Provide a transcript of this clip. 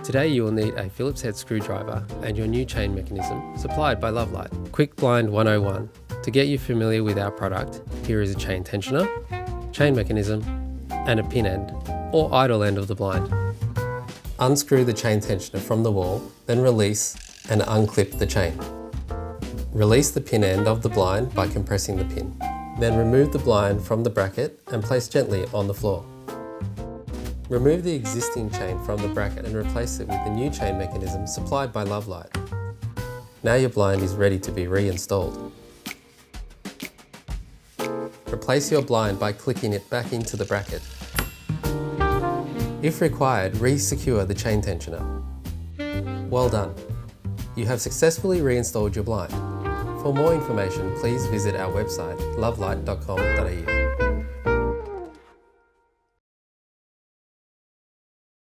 Today you will need a Phillips head screwdriver and your new chain mechanism supplied by Lovelight. Quick Blind 101. To get you familiar with our product, here is a chain tensioner, chain mechanism and a pin end or idle end of the blind. Unscrew the chain tensioner from the wall, then release and unclip the chain. Release the pin end of the blind by compressing the pin. Then remove the blind from the bracket and place gently on the floor. Remove the existing chain from the bracket and replace it with the new chain mechanism supplied by Lovelight. Now your blind is ready to be reinstalled. Replace your blind by clicking it back into the bracket. If required, re-secure the chain tensioner. Well done! You have successfully reinstalled your blind. For more information, please visit our website lovelight.com.au.